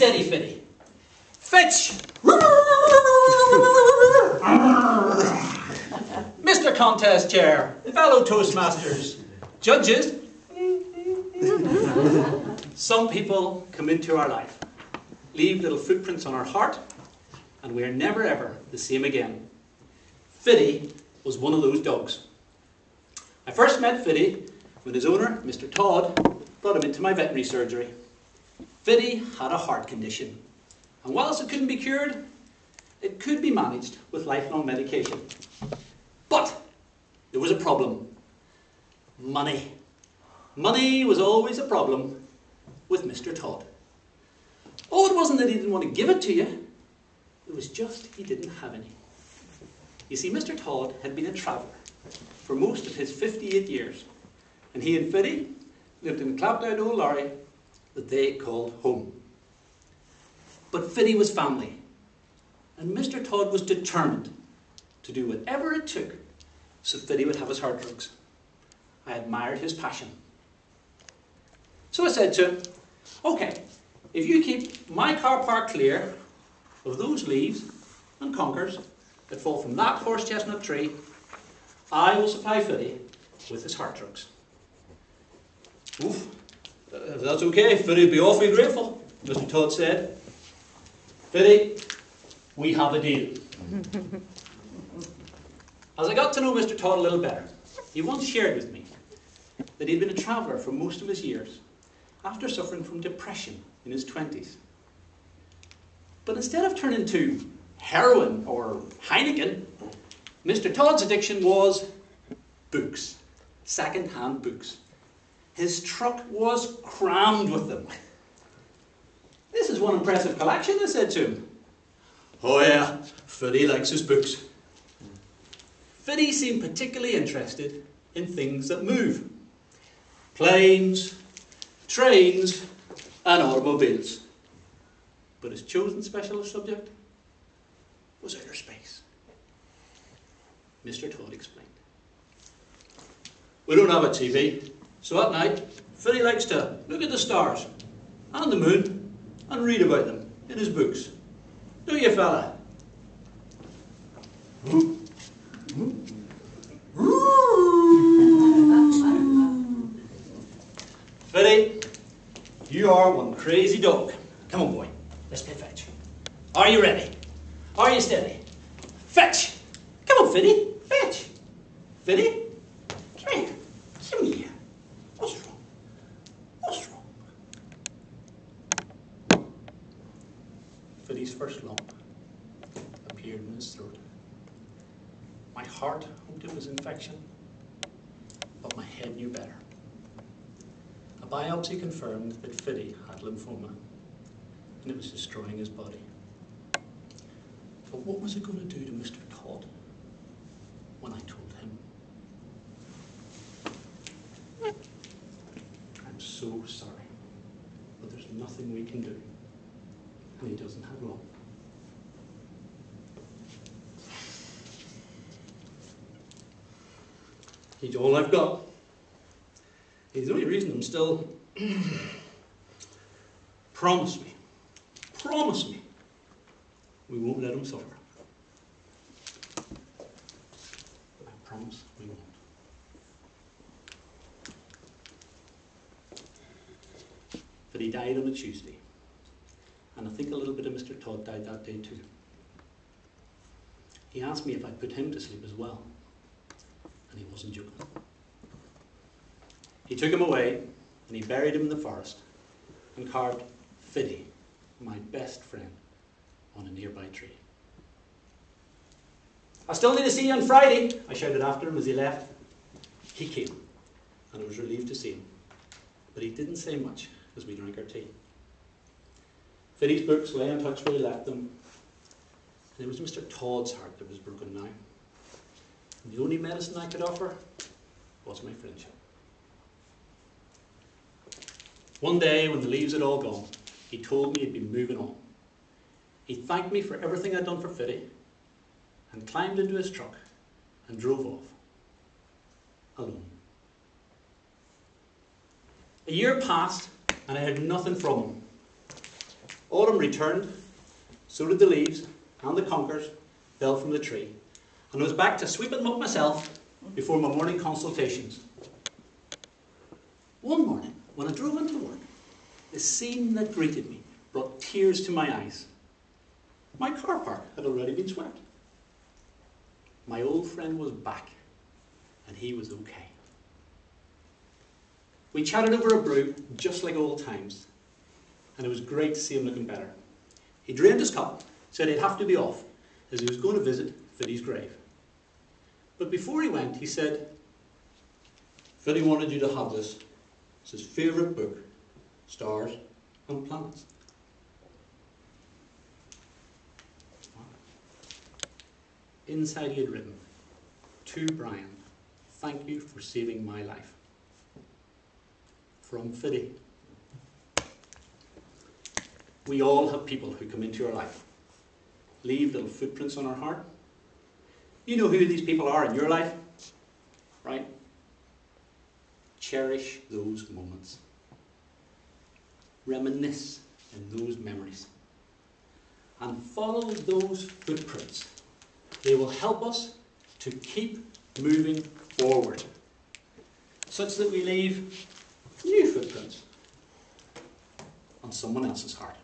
steady, Fitty. Fetch! Mr. Contest Chair, fellow Toastmasters, judges. Some people come into our life, leave little footprints on our heart, and we are never ever the same again. Fitty was one of those dogs. I first met Fitty when his owner, Mr. Todd, brought him into my veterinary surgery. Fitty had a heart condition, and whilst it couldn't be cured, it could be managed with lifelong medication. But there was a problem. Money. Money was always a problem with Mr. Todd. Oh, it wasn't that he didn't want to give it to you. It was just he didn't have any. You see, Mr. Todd had been a traveller for most of his 58 years, and he and Fitty lived in a clapped-out old lorry that they called home. But Fitty was family, and Mr. Todd was determined to do whatever it took so Fitty would have his heart drugs. I admired his passion. So I said to him, okay, if you keep my car park clear of those leaves and conkers that fall from that horse chestnut tree, I will supply Fitty with his heart drugs. Oof, if that's okay, Fitty'd be awfully grateful, Mr. Todd said. Fitty, we have a deal. As I got to know Mr. Todd a little better, he once shared with me that he'd been a traveller for most of his years after suffering from depression in his 20s. But instead of turning to heroin or Heineken, Mr. Todd's addiction was books, second-hand books. His truck was crammed with them. This is one impressive collection, I said to him. Oh yeah, Fitty likes his books. Fitty seemed particularly interested in things that move. Planes, trains, and automobiles. But his chosen specialist subject was outer space. Mr. Todd explained. We don't have a TV, so at night, Fitty likes to look at the stars and the moon and read about them in his books. Do you, fella? Fitty, you are one crazy dog. Come on, boy. Let's play fetch. Are you ready? Are you steady? Fetch! Come on, Fitty. Fetch! Fitty? Come here. Come here. What's wrong? What's wrong? Fitty's first lump appeared in his throat. My heart hoped it was infection, but my head knew better. A biopsy confirmed that Fitty had lymphoma, and it was destroying his body. But what was it going to do to Mr. Todd when I told him? I'm so sorry, but there's nothing we can do, and he doesn't have long. He's all I've got. He's the only reason I'm still... Promise me, we won't let him suffer. I promise we won't. But he died on a Tuesday, and I think a little bit of Mr. Todd died that day too. He asked me if I'd put him to sleep as well, and he wasn't joking. He took him away, and he buried him in the forest, and carved Fitty, my best friend, on a nearby tree. I still need to see you on Friday, I shouted after him as he left. He came, and I was relieved to see him. But he didn't say much as we drank our tea. Fitty's books lay untouched where he left them, and it was Mr. Todd's heart that was broken now. And the only medicine I could offer was my friendship. One day, when the leaves had all gone, he told me he'd been moving on. He thanked me for everything I'd done for Fitty, and climbed into his truck and drove off, alone. A year passed, and I heard nothing from him. Autumn returned, so did the leaves and the conkers fell from the tree, and I was back to sweeping them up myself before my morning consultations. One morning, when I drove into work, the scene that greeted me brought tears to my eyes. My car park had already been swept. My old friend was back, and he was okay. We chatted over a brew, just like old times, and it was great to see him looking better. He drained his cup, said he'd have to be off, as he was going to visit Fiddy's grave. But before he went, he said, "Fiddy wanted you to have this. It's his favourite book, Stars and Planets." Inside he had written, "To Brian, thank you for saving my life. From Fiddy." We all have people who come into our life, leave little footprints on our heart. You know who these people are in your life, right? Cherish those moments. Reminisce in those memories. And follow those footprints. They will help us to keep moving forward, such that we leave new footprints on someone else's heart.